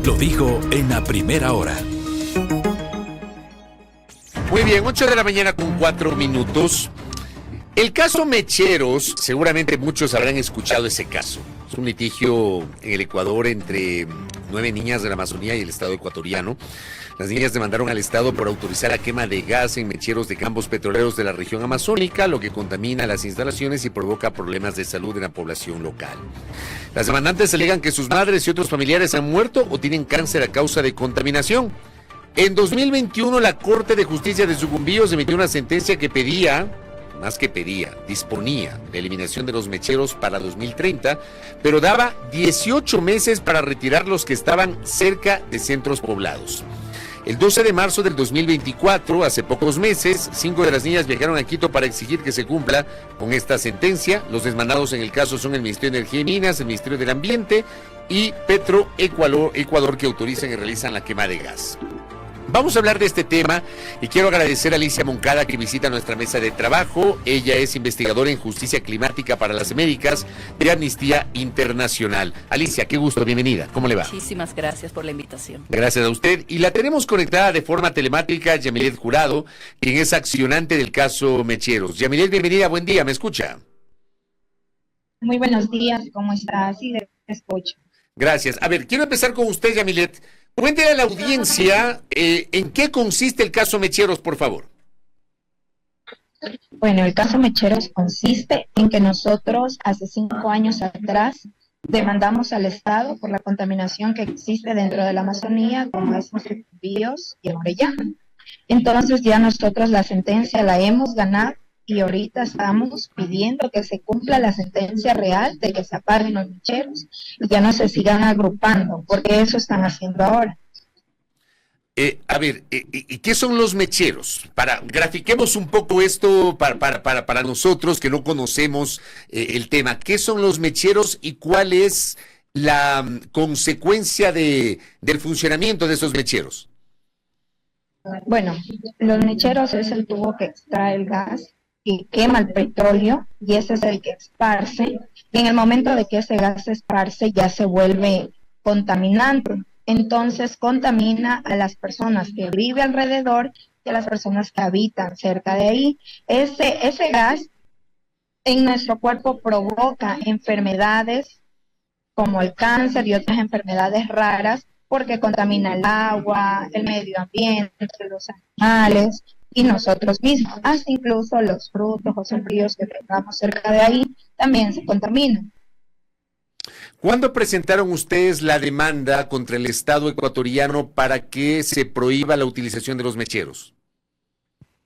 lo dijo en la primera hora. Muy bien, 8 de la mañana con 4 minutos. El caso Mecheros, seguramente muchos habrán escuchado ese caso. Es un litigio en el Ecuador entre 9 niñas de la Amazonía y el Estado ecuatoriano. Las niñas demandaron al Estado por autorizar la quema de gas en mecheros de campos petroleros de la región amazónica, lo que contamina las instalaciones y provoca problemas de salud en la población local. Las demandantes alegan que sus madres y otros familiares han muerto o tienen cáncer a causa de contaminación. En 2021, la Corte de Justicia de Sucumbíos emitió una sentencia que disponía la eliminación de los mecheros para 2030, pero daba 18 meses para retirar los que estaban cerca de centros poblados. El 12 de marzo del 2024, hace pocos meses, 5 de las niñas viajaron a Quito para exigir que se cumpla con esta sentencia. Los demandados en el caso son el Ministerio de Energía y Minas, el Ministerio del Ambiente y Petroecuador, que autorizan y realizan la quema de gas. Vamos a hablar de este tema y quiero agradecer a Alicia Moncada, que visita nuestra mesa de trabajo. Ella es investigadora en justicia climática para las Américas de Amnistía Internacional. Alicia, qué gusto, bienvenida. ¿Cómo le va? Muchísimas gracias por la invitación. Gracias a usted. Y la tenemos conectada de forma telemática, Yamilet Jurado, quien es accionante del caso Mecheros. Yamilet, bienvenida, buen día, ¿me escucha? Muy buenos días, ¿cómo estás? Sí, te escucho. Gracias. A ver, quiero empezar con usted, Yamilet. Cuéntele a la audiencia en qué consiste el caso Mecheros, por favor. Bueno, el caso Mecheros consiste en que nosotros hace 5 años atrás demandamos al Estado por la contaminación que existe dentro de la Amazonía, como es en Sucumbíos y en Orellana. Entonces ya nosotros la sentencia la hemos ganado y ahorita estamos pidiendo que se cumpla la sentencia real de que se apaguen los mecheros y ya no se sigan agrupando, porque eso están haciendo ahora. ¿Y qué son los mecheros? Grafiquemos un poco esto para nosotros que no conocemos el tema. ¿Qué son los mecheros y cuál es la consecuencia del funcionamiento de esos mecheros? Bueno, los mecheros es el tubo que extrae el gas que quema el petróleo y ese es el que esparce, y en el momento de que ese gas se esparce ya se vuelve contaminante, entonces contamina a las personas que viven alrededor y a las personas que habitan cerca de ahí. Ese gas en nuestro cuerpo provoca enfermedades como el cáncer y otras enfermedades raras porque contamina el agua, el medio ambiente, los animales y nosotros mismos, hasta incluso los frutos o sembríos que tengamos cerca de ahí también se contaminan. ¿Cuándo presentaron ustedes la demanda contra el Estado ecuatoriano para que se prohíba la utilización de los mecheros?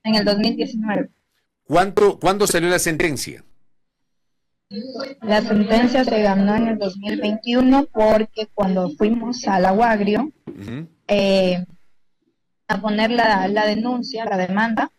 En el 2019. ¿Cuándo salió la sentencia? La sentencia se ganó en el 2021 porque cuando fuimos al Aguagrio, a poner la denuncia, la demanda,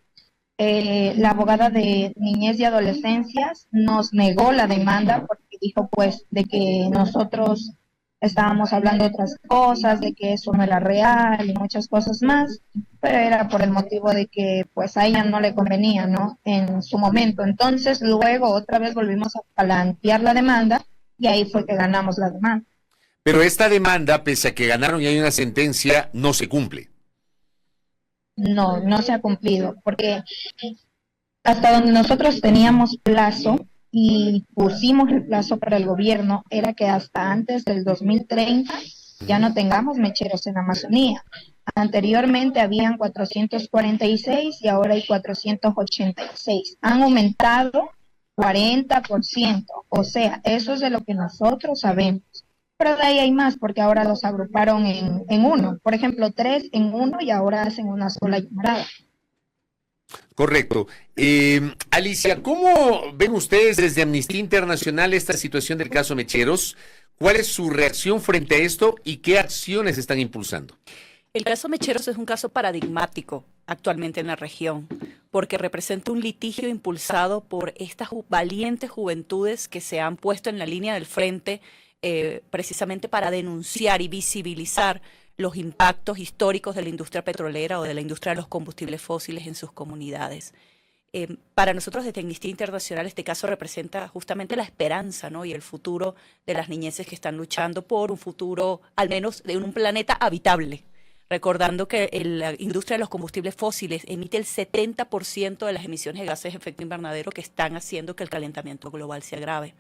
la abogada de niñez y adolescencias nos negó la demanda porque dijo pues de que nosotros estábamos hablando de otras cosas, de que eso no era real y muchas cosas más, pero era por el motivo de que pues a ella no le convenía, ¿no? En su momento. Entonces luego otra vez volvimos a plantear la demanda y ahí fue que ganamos la demanda. Pero esta demanda, pese a que ganaron y hay una sentencia, no se cumple. No se ha cumplido, porque hasta donde nosotros teníamos plazo y pusimos el plazo para el gobierno, era que hasta antes del 2030 ya no tengamos mecheros en Amazonía. Anteriormente habían 446 y ahora hay 486. Han aumentado 40%, o sea, eso es de lo que nosotros sabemos. Pero de ahí hay más, porque ahora los agruparon en uno. Por ejemplo, 3 en uno y ahora hacen una sola llamarada. Correcto. Alicia, ¿cómo ven ustedes desde Amnistía Internacional esta situación del caso Mecheros? ¿Cuál es su reacción frente a esto y qué acciones están impulsando? El caso Mecheros es un caso paradigmático actualmente en la región, porque representa un litigio impulsado por estas valientes juventudes que se han puesto en la línea del frente precisamente para denunciar y visibilizar los impactos históricos de la industria petrolera o de la industria de los combustibles fósiles en sus comunidades. Para nosotros desde Amnistía Internacional este caso representa justamente la esperanza, ¿no? Y el futuro de las niñeces que están luchando por un futuro, al menos de un planeta habitable. Recordando que la industria de los combustibles fósiles emite el 70% de las emisiones de gases de efecto invernadero que están haciendo que el calentamiento global se agrave.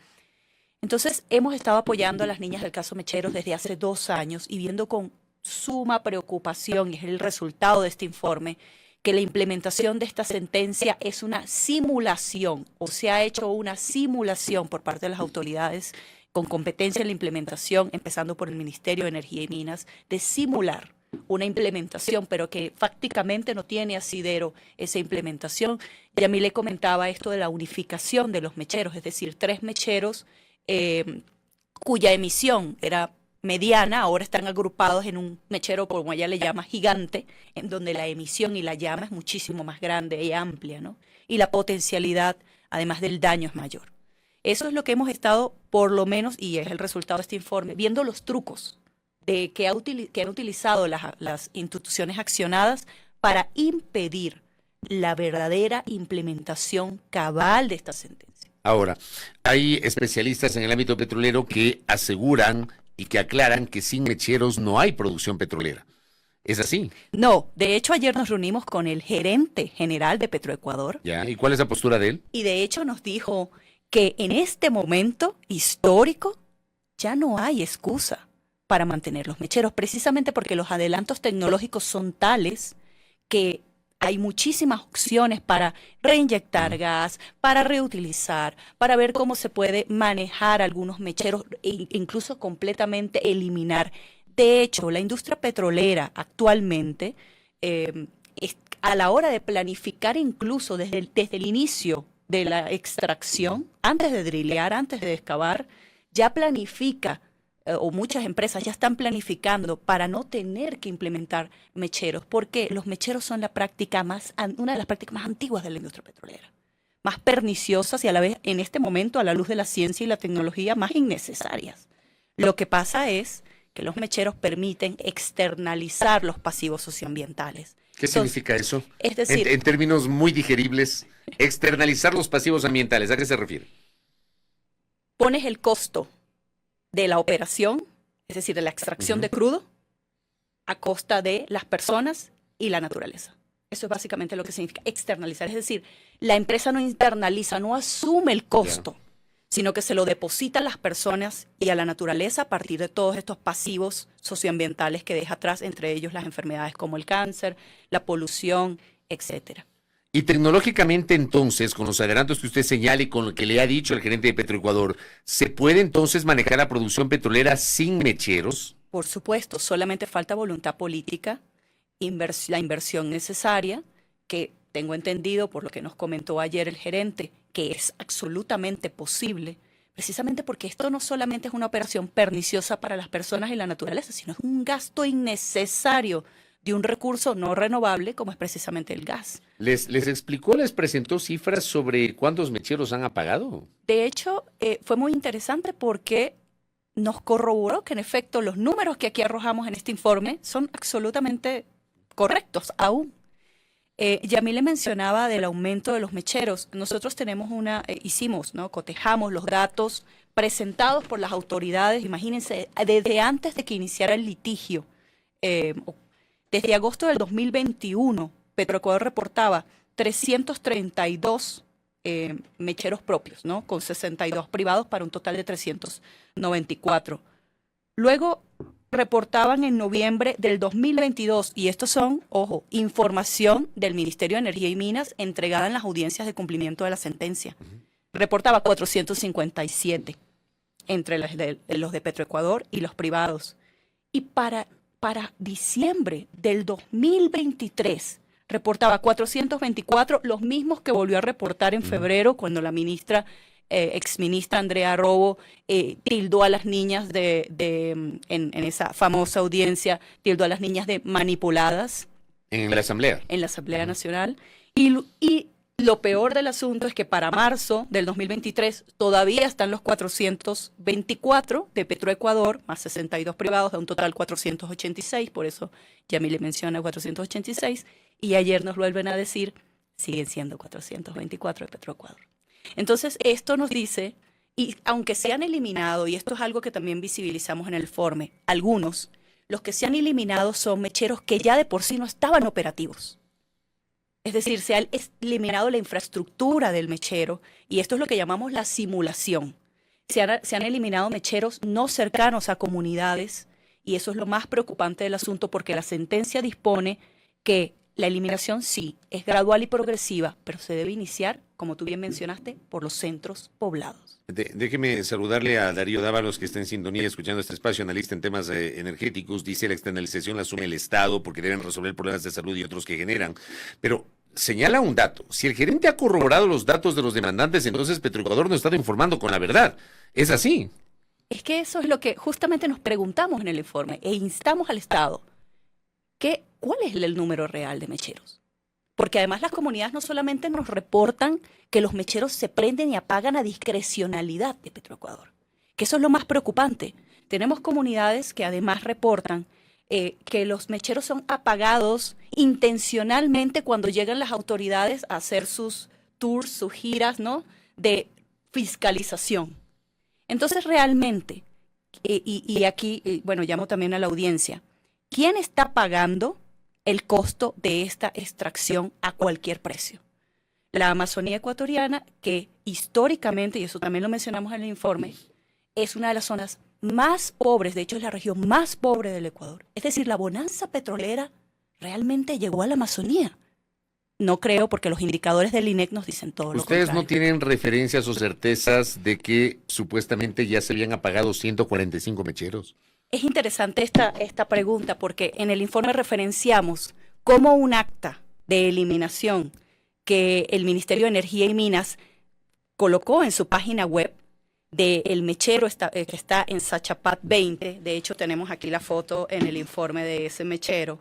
Entonces, hemos estado apoyando a las niñas del caso Mecheros desde hace 2 años y viendo con suma preocupación, y es el resultado de este informe, que la implementación de esta sentencia es una simulación, o se ha hecho una simulación por parte de las autoridades con competencia en la implementación, empezando por el Ministerio de Energía y Minas, de simular una implementación, pero que fácticamente no tiene asidero esa implementación. Y a mí le comentaba esto de la unificación de los mecheros, es decir, 3 mecheros cuya emisión era mediana, ahora están agrupados en un mechero, como ella le llama, gigante, en donde la emisión y la llama es muchísimo más grande y amplia, ¿no? Y la potencialidad, además del daño, es mayor. Eso es lo que hemos estado, por lo menos, y es el resultado de este informe, viendo los trucos que han utilizado las instituciones accionadas para impedir la verdadera implementación cabal de esta sentencia. Ahora, hay especialistas en el ámbito petrolero que aseguran y que aclaran que sin mecheros no hay producción petrolera. ¿Es así? No, de hecho ayer nos reunimos con el gerente general de Petroecuador. ¿Ya? ¿Y cuál es la postura de él? Y de hecho nos dijo que en este momento histórico ya no hay excusa para mantener los mecheros, precisamente porque los adelantos tecnológicos son tales que hay muchísimas opciones para reinyectar gas, para reutilizar, para ver cómo se puede manejar algunos mecheros e incluso completamente eliminar. De hecho, la industria petrolera actualmente, a la hora de planificar incluso desde el inicio de la extracción, antes de drilear, antes de excavar, ya planifica o muchas empresas ya están planificando para no tener que implementar mecheros, porque los mecheros son una de las prácticas más antiguas de la industria petrolera, más perniciosas y a la vez, en este momento, a la luz de la ciencia y la tecnología, más innecesarias. Lo que pasa es que los mecheros permiten externalizar los pasivos socioambientales. ¿Qué significa eso? Es decir, en términos muy digeribles, externalizar los pasivos ambientales, ¿a qué se refiere? Pones el costo de la operación, es decir, de la extracción de crudo, a costa de las personas y la naturaleza. Eso es básicamente lo que significa externalizar. Es decir, la empresa no internaliza, no asume el costo, sino que se lo deposita a las personas y a la naturaleza a partir de todos estos pasivos socioambientales que deja atrás, entre ellos las enfermedades como el cáncer, la polución, etcétera. Y tecnológicamente entonces, con los adelantos que usted señala y con lo que le ha dicho el gerente de Petroecuador, ¿se puede entonces manejar la producción petrolera sin mecheros? Por supuesto, solamente falta voluntad política, la inversión necesaria, que tengo entendido por lo que nos comentó ayer el gerente, que es absolutamente posible, precisamente porque esto no solamente es una operación perniciosa para las personas y la naturaleza, sino es un gasto innecesario de un recurso no renovable como es precisamente el gas. ¿Les explicó, les presentó cifras sobre cuántos mecheros han apagado? De hecho, fue muy interesante porque nos corroboró que en efecto los números que aquí arrojamos en este informe son absolutamente correctos aún. Yamil le mencionaba del aumento de los mecheros. Nosotros tenemos cotejamos los datos presentados por las autoridades, imagínense, desde antes de que iniciara el litigio. Desde agosto del 2021, Petroecuador reportaba 332 mecheros propios, ¿no? Con 62 privados para un total de 394. Luego reportaban en noviembre del 2022, y estos son, ojo, información del Ministerio de Energía y Minas entregada en las audiencias de cumplimiento de la sentencia. Reportaba 457 entre los de Petroecuador y los privados. Y para diciembre del 2023 reportaba 424, los mismos que volvió a reportar en febrero cuando la exministra Andrea Robo tildó a las niñas en esa famosa audiencia, tildó a las niñas de manipuladas. En la Asamblea. En la Asamblea Nacional. Y lo peor del asunto es que para marzo del 2023 todavía están los 424 de Petroecuador, más 62 privados, de un total 486, por eso Yamil le menciona 486, y ayer nos vuelven a decir siguen siendo 424 de Petroecuador. Entonces, esto nos dice, y aunque se han eliminado, y esto es algo que también visibilizamos en el informe, algunos, los que se han eliminado son mecheros que ya de por sí no estaban operativos. Es decir, se ha eliminado la infraestructura del mechero, y esto es lo que llamamos la simulación. Se han eliminado mecheros no cercanos a comunidades, y eso es lo más preocupante del asunto, porque la sentencia dispone que la eliminación sí es gradual y progresiva, pero se debe iniciar, como tú bien mencionaste, por los centros poblados. Déjeme saludarle a Darío Dávalos, que está en sintonía escuchando este espacio, analista en temas energéticos. Dice: la externalización la asume el Estado porque deben resolver problemas de salud y otros que generan. Pero señala un dato: si el gerente ha corroborado los datos de los demandantes, entonces Petroecuador no ha estado informando con la verdad. ¿Es así? Es que eso es lo que justamente nos preguntamos en el informe e instamos al Estado. ¿Cuál es el número real de mecheros? Porque además las comunidades no solamente nos reportan que los mecheros se prenden y apagan a discrecionalidad de Petroecuador, que eso es lo más preocupante. Tenemos comunidades que además reportan que los mecheros son apagados intencionalmente cuando llegan las autoridades a hacer sus tours, sus giras, ¿no?, de fiscalización. Entonces realmente, y aquí, bueno, llamo también a la audiencia, ¿quién está pagando el costo de esta extracción a cualquier precio? La Amazonía ecuatoriana, que históricamente, y eso también lo mencionamos en el informe, es una de las zonas más pobres, de hecho es la región más pobre del Ecuador. Es decir, la bonanza petrolera realmente llegó a la Amazonía. No creo, porque los indicadores del INEC nos dicen todo lo contrario. ¿Ustedes no tienen referencias o certezas de que supuestamente ya se habían apagado 145 mecheros? Es interesante esta pregunta, porque en el informe referenciamos cómo un acta de eliminación que el Ministerio de Energía y Minas colocó en su página web del mechero que está en Sachapat 20. De hecho, tenemos aquí la foto en el informe de ese mechero.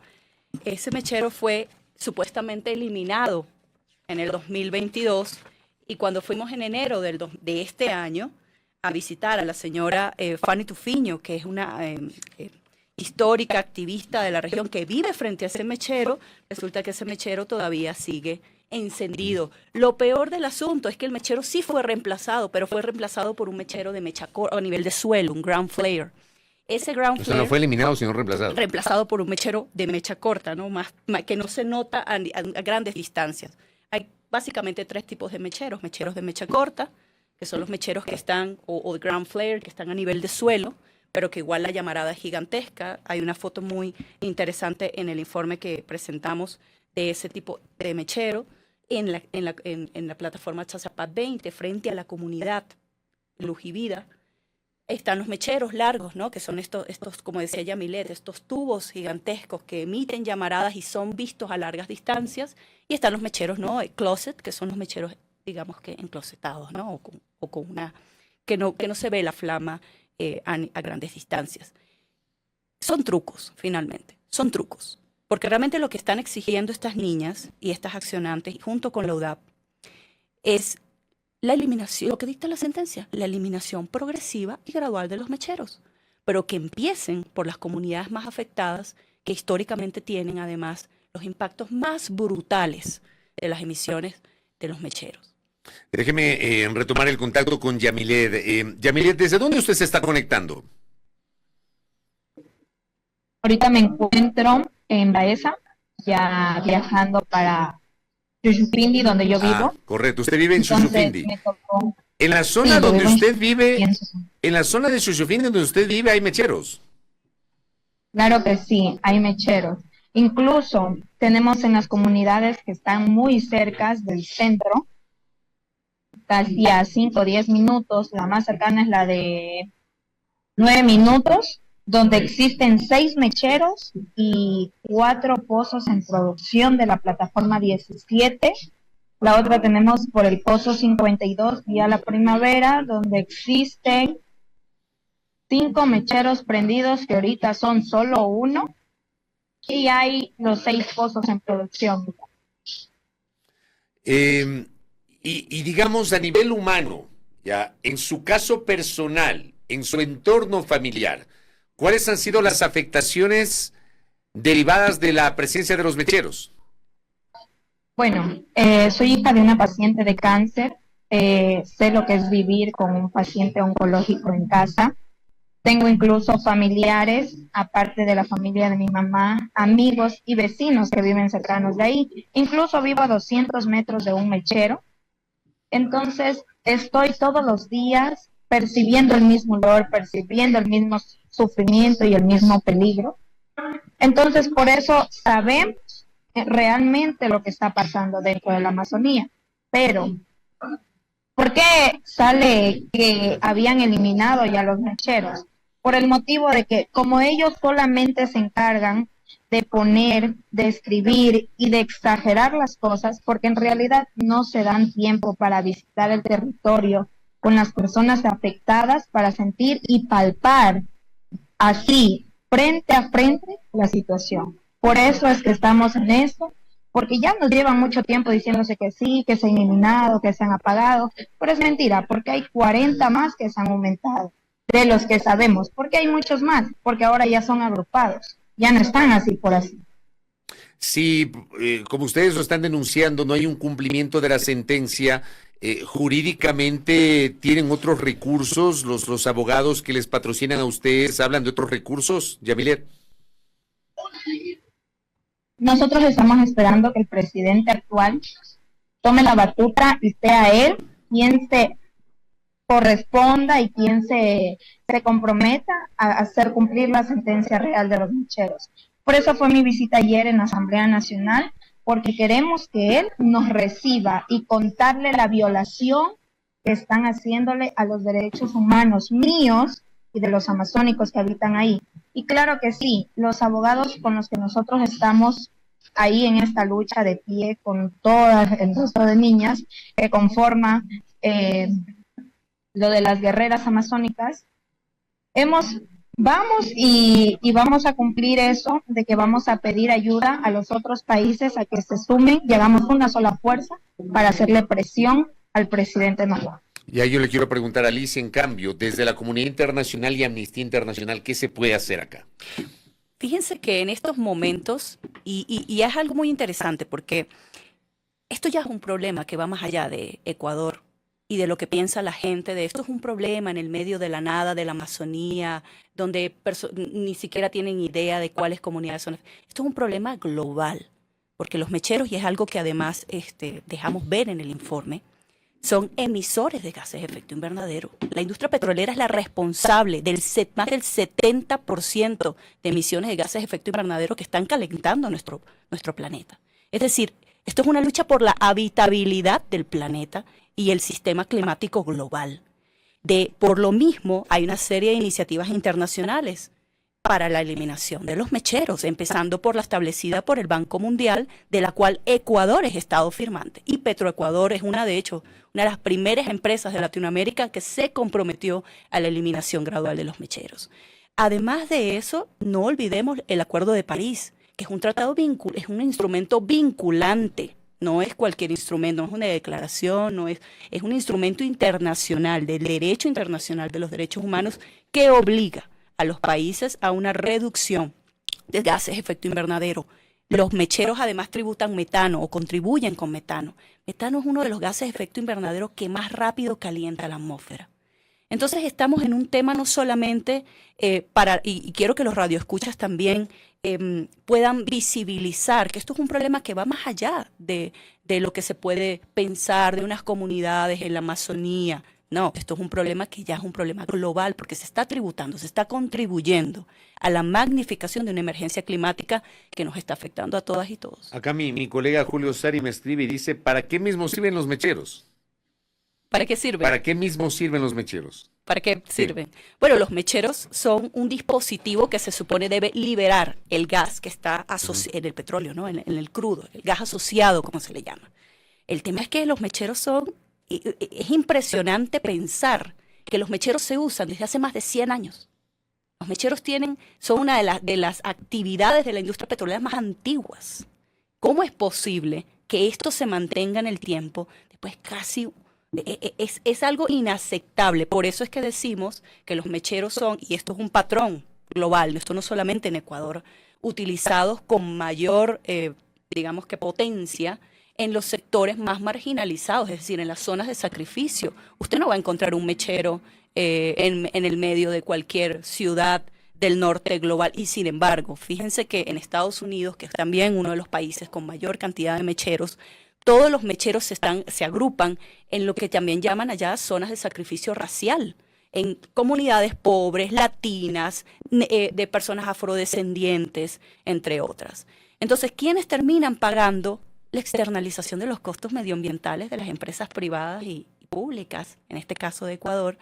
Ese mechero fue supuestamente eliminado en el 2022, y cuando fuimos en enero de este año a visitar a la señora Fanny Tufiño, que es una histórica activista de la región que vive frente a ese mechero, resulta que ese mechero todavía sigue encendido. Lo peor del asunto es que el mechero sí fue reemplazado, pero fue reemplazado por un mechero de mecha corta a nivel de suelo, un ground flare. Ese ground flare, no fue eliminado, sino reemplazado. Reemplazado por un mechero de mecha corta, ¿no? Más, que no se nota a grandes distancias. Hay básicamente tres tipos de mecheros: mecheros de mecha corta, que son los mecheros que están, o de ground flare, que están a nivel de suelo, pero que igual la llamarada es gigantesca. Hay una foto muy interesante en el informe que presentamos de ese tipo de mechero en la plataforma Chachapat 20, frente a la comunidad Luz y Vida. Están los mecheros largos, ¿no?, que son estos, como decía Yamilet, estos tubos gigantescos que emiten llamaradas y son vistos a largas distancias. Y están los mecheros, ¿no?, closet, que son los mecheros, digamos que enclosetados, ¿no?, o con una que no se ve la flama a grandes distancias. Son trucos, finalmente, son trucos. Porque realmente lo que están exigiendo estas niñas y estas accionantes, junto con la UDAP, es la eliminación, lo que dicta la sentencia, la eliminación progresiva y gradual de los mecheros, pero que empiecen por las comunidades más afectadas, que históricamente tienen además los impactos más brutales de las emisiones de los mecheros. Déjeme retomar el contacto con Yamilet. Yamilet, ¿desde dónde usted se está conectando? Ahorita me encuentro en Baeza, ya viajando para Shushufindi, donde yo vivo. Correcto, usted vive en Shushufindi. En la zona Sí, donde usted vive, en en la zona de Shushufindi donde usted vive, hay mecheros. Claro que sí, hay mecheros. Incluso tenemos en las comunidades que están muy cerca del centro, casi a 5 o 10 minutos, la más cercana es la de 9 minutos, donde existen 6 mecheros y 4 pozos en producción de la plataforma 17. La otra tenemos por el pozo 52 vía la Primavera, donde existen 5 mecheros prendidos, que ahorita son solo 1, y hay los 6 pozos en producción. Y digamos, a nivel humano, ya, en su caso personal, en su entorno familiar, ¿cuáles han sido las afectaciones derivadas de la presencia de los mecheros? Bueno, soy hija de una paciente de cáncer, sé lo que es vivir con un paciente oncológico en casa. Tengo incluso familiares, aparte de la familia de mi mamá, amigos y vecinos que viven cercanos de ahí. Incluso vivo a 200 metros de un mechero. Entonces, estoy todos los días percibiendo el mismo olor, percibiendo el mismo sufrimiento y el mismo peligro. Entonces, por eso sabemos realmente lo que está pasando dentro de la Amazonía. Pero, ¿por qué sale que habían eliminado ya los mecheros? Por el motivo de que como ellos solamente se encargan de poner, de escribir y de exagerar las cosas, porque en realidad no se dan tiempo para visitar el territorio con las personas afectadas para sentir y palpar así, frente a frente, la situación. Por eso es que estamos en esto, porque ya nos llevan mucho tiempo diciéndose que sí, que se han eliminado, que se han apagado, pero es mentira, porque hay 40 más que se han aumentado, de los que sabemos, porque hay muchos más, porque ahora ya son agrupados, ya no están así por así. Sí, como ustedes lo están denunciando, no hay un cumplimiento de la sentencia. Jurídicamente tienen otros recursos, los abogados que les patrocinan a ustedes hablan de otros recursos, Yamilet. Nosotros estamos esperando que el presidente actual tome la batuta y sea él quien se corresponda y quien se comprometa a hacer cumplir la sentencia real de los mecheros. Por eso fue mi visita ayer en la Asamblea Nacional, porque queremos que él nos reciba y contarle la violación que están haciéndole a los derechos humanos míos y de los amazónicos que habitan ahí. Y claro que sí, los abogados con los que nosotros estamos ahí en esta lucha de pie con todo el resto de niñas que conforma lo de las guerreras amazónicas, vamos y vamos a cumplir eso de que vamos a pedir ayuda a los otros países a que se sumen y hagamos una sola fuerza para hacerle presión al presidente Noboa. Y ahí yo le quiero preguntar a Alicia, en cambio, desde la comunidad internacional y Amnistía Internacional, ¿qué se puede hacer acá? Fíjense que en estos momentos, y es algo muy interesante porque esto ya es un problema que va más allá de Ecuador y de lo que piensa la gente de esto. Es un problema en el medio de la nada, de la Amazonía, donde ni siquiera tienen idea de cuáles comunidades son. Esto es un problema global, porque los mecheros, y es algo que además dejamos ver en el informe, son emisores de gases de efecto invernadero. La industria petrolera es la responsable del más del 70% de emisiones de gases de efecto invernadero que están calentando nuestro planeta. Es decir, esto es una lucha por la habitabilidad del planeta y el sistema climático global. Por lo mismo, hay una serie de iniciativas internacionales para la eliminación de los mecheros, empezando por la establecida por el Banco Mundial, de la cual Ecuador es Estado firmante. Y Petroecuador es una de las primeras empresas de Latinoamérica que se comprometió a la eliminación gradual de los mecheros. Además de eso, no olvidemos el Acuerdo de París, que es un tratado es un instrumento vinculante. No es cualquier instrumento, no es una declaración, es un instrumento internacional, del derecho internacional de los derechos humanos, que obliga a los países a una reducción de gases de efecto invernadero. Los mecheros además tributan metano o contribuyen con metano. Metano es uno de los gases de efecto invernadero que más rápido calienta la atmósfera. Entonces estamos en un tema no solamente y quiero que los radioescuchas también puedan visibilizar que esto es un problema que va más allá de lo que se puede pensar de unas comunidades en la Amazonía. No, esto es un problema que ya es un problema global porque se está tributando, se está contribuyendo a la magnificación de una emergencia climática que nos está afectando a todas y todos. Acá mi colega Julio Sari me escribe y dice, ¿para qué mismo sirven los mecheros? ¿Para qué sirven? ¿Para qué mismo sirven los mecheros? ¿Para qué sirven? Sí. Bueno, los mecheros son un dispositivo que se supone debe liberar el gas que está en el petróleo, ¿no? En el crudo, el gas asociado, como se le llama. El tema es que los mecheros es impresionante pensar que los mecheros se usan desde hace más de 100 años. Los mecheros son una de las actividades de la industria petrolera más antiguas. ¿Cómo es posible que esto se mantenga en el tiempo después casi... Es algo inaceptable. Por eso es que decimos que los mecheros son, y esto es un patrón global, esto no solamente en Ecuador, utilizados con mayor, digamos que potencia en los sectores más marginalizados, es decir, en las zonas de sacrificio. Usted no va a encontrar un mechero en el medio de cualquier ciudad del norte global. Y sin embargo, fíjense que en Estados Unidos, que es también uno de los países con mayor cantidad de mecheros, todos los mecheros se agrupan en lo que también llaman allá zonas de sacrificio racial, en comunidades pobres, latinas, de personas afrodescendientes, entre otras. Entonces, ¿quiénes terminan pagando la externalización de los costos medioambientales de las empresas privadas y públicas, en este caso de Ecuador,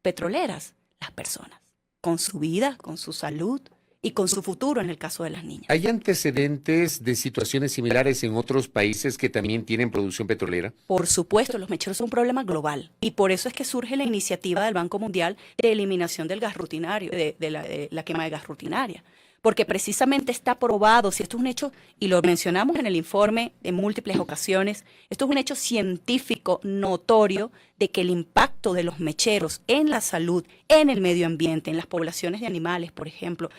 petroleras? Las personas, con su vida, con su salud y con su futuro en el caso de las niñas. ¿Hay antecedentes de situaciones similares en otros países que también tienen producción petrolera? Por supuesto, los mecheros son un problema global y por eso es que surge la iniciativa del Banco Mundial de eliminación del gas rutinario, de la quema de gas rutinaria. Porque precisamente está probado, si esto es un hecho, y lo mencionamos en el informe en múltiples ocasiones, esto es un hecho científico notorio de que el impacto de los mecheros en la salud, en el medio ambiente, en las poblaciones de animales, por ejemplo,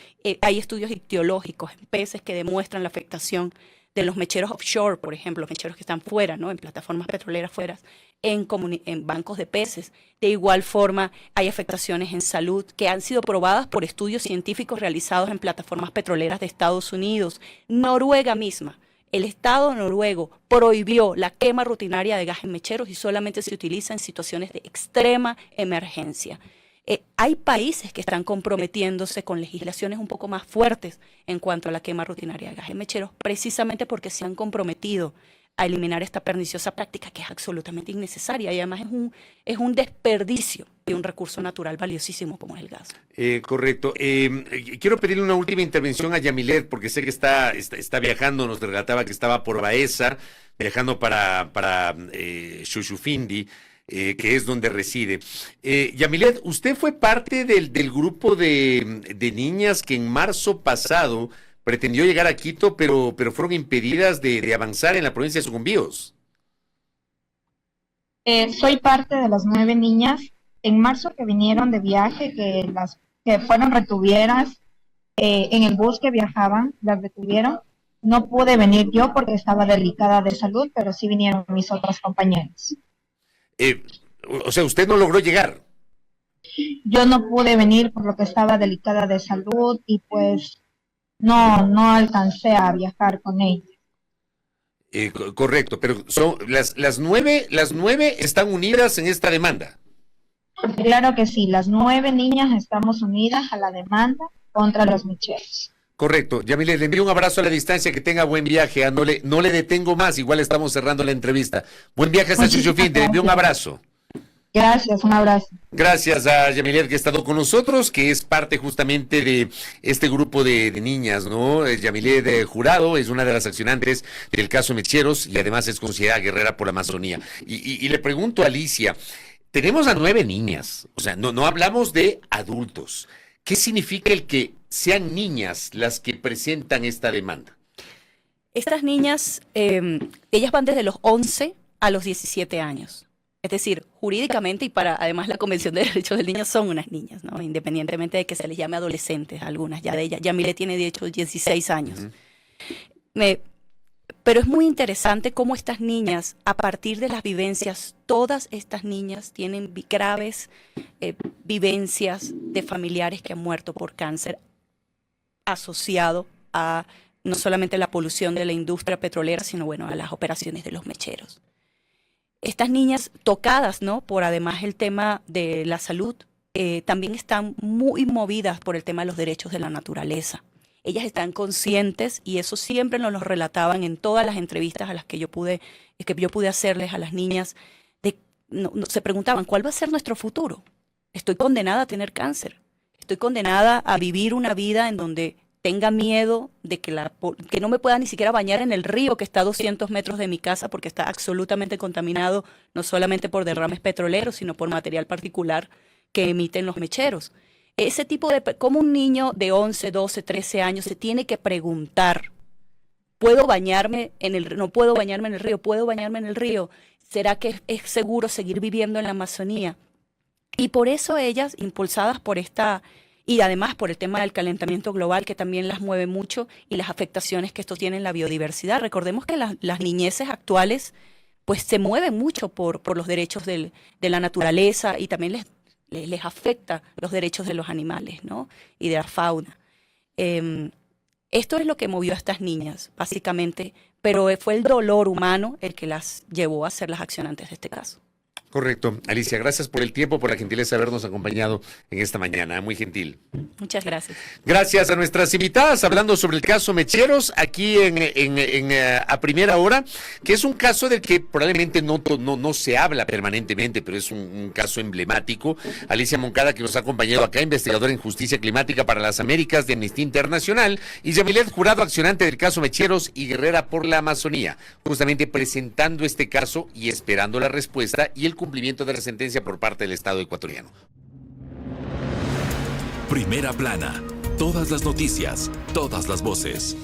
hay estudios ictiológicos en peces que demuestran la afectación de los mecheros offshore, por ejemplo, los mecheros que están fuera, ¿no? En plataformas petroleras fuera, en bancos de peces. De igual forma, hay afectaciones en salud que han sido probadas por estudios científicos realizados en plataformas petroleras de Estados Unidos. Noruega misma, el Estado noruego prohibió la quema rutinaria de gas en mecheros y solamente se utiliza en situaciones de extrema emergencia. Hay países que están comprometiéndose con legislaciones un poco más fuertes en cuanto a la quema rutinaria de gas en mecheros, precisamente porque se han comprometido a eliminar esta perniciosa práctica que es absolutamente innecesaria y además es un desperdicio de un recurso natural valiosísimo como es el gas. Correcto. Quiero pedirle una última intervención a Yamilet, porque sé que está viajando, nos relataba que estaba por Baeza, viajando para Shushufindi, que es donde reside. Yamilet, usted fue parte del grupo de niñas que en marzo pasado pretendió llegar a Quito, pero fueron impedidas de avanzar en la provincia de Sucumbíos. Soy parte de las 9 niñas en marzo que vinieron de viaje, que fueron retuvieras en el bus que viajaban, las retuvieron. No pude venir yo porque estaba delicada de salud, pero sí vinieron mis otras compañeras. O sea, ¿usted no logró llegar? Yo no pude venir por lo que estaba delicada de salud y pues no alcancé a viajar con ella. Correcto, pero son las nueve están unidas en esta demanda. Claro que sí, las 9 niñas estamos unidas a la demanda contra los mecheros. Correcto. Yamilet, le envío un abrazo a la distancia, que tenga buen viaje. No le detengo más, igual estamos cerrando la entrevista. Buen viaje hasta Chuchufín, le envío un abrazo. Gracias, un abrazo. Gracias a Yamilet, que ha estado con nosotros, que es parte justamente de este grupo de niñas, ¿no? Yamilet Jurado es una de las accionantes del caso Mecheros y además es considerada guerrera por la Amazonía. Y le pregunto a Alicia, tenemos a 9 niñas, o sea, no hablamos de adultos. ¿Qué significa el que sean niñas las que presentan esta demanda? Estas niñas, ellas van desde los 11 a los 17 años. Es decir, jurídicamente y para además la Convención de Derechos del Niño son unas niñas, ¿no? Independientemente de que se les llame adolescentes, algunas ya de ellas. Yamile tiene de hecho 16 años. Pero es muy interesante cómo estas niñas, a partir de las vivencias, todas estas niñas tienen graves vivencias de familiares que han muerto por cáncer asociado a no solamente la polución de la industria petrolera, sino bueno, a las operaciones de los mecheros. Estas niñas tocadas, ¿no? Por además el tema de la salud, también están muy movidas por el tema de los derechos de la naturaleza. Ellas están conscientes y eso siempre nos lo relataban en todas las entrevistas a las que yo pude hacerles a las niñas. Se preguntaban, ¿cuál va a ser nuestro futuro? Estoy condenada a tener cáncer. Estoy condenada a vivir una vida en donde tenga miedo de que no me pueda ni siquiera bañar en el río que está a 200 metros de mi casa porque está absolutamente contaminado, no solamente por derrames petroleros, sino por material particular que emiten los mecheros. Ese tipo de... Como un niño de 11, 12, 13 años se tiene que preguntar, ¿puedo bañarme en el río? ¿No puedo bañarme en el río? ¿Puedo bañarme en el río? ¿Será que es seguro seguir viviendo en la Amazonía? Y por eso ellas, impulsadas por esta Y además por el tema del calentamiento global, que también las mueve mucho, y las afectaciones que esto tiene en la biodiversidad. Recordemos que las niñeces actuales pues se mueven mucho por los derechos de la naturaleza, y también les afecta los derechos de los animales, ¿no? Y de la fauna. Esto es lo que movió a estas niñas, básicamente, pero fue el dolor humano el que las llevó a ser las accionantes de este caso. Correcto. Alicia, gracias por el tiempo, por la gentileza de habernos acompañado en esta mañana. Muy gentil. Muchas gracias. Gracias a nuestras invitadas, hablando sobre el caso Mecheros, aquí a primera hora, que es un caso del que probablemente no se habla permanentemente, pero es un caso emblemático. Alicia Moncada, que nos ha acompañado acá, investigadora en Justicia Climática para las Américas de Amnistía Internacional, y Yamilet Jurado, accionante del caso Mecheros y guerrera por la Amazonía, justamente presentando este caso y esperando la respuesta y el cumplimiento de la sentencia por parte del Estado ecuatoriano. Primera plana. Todas las noticias, todas las voces.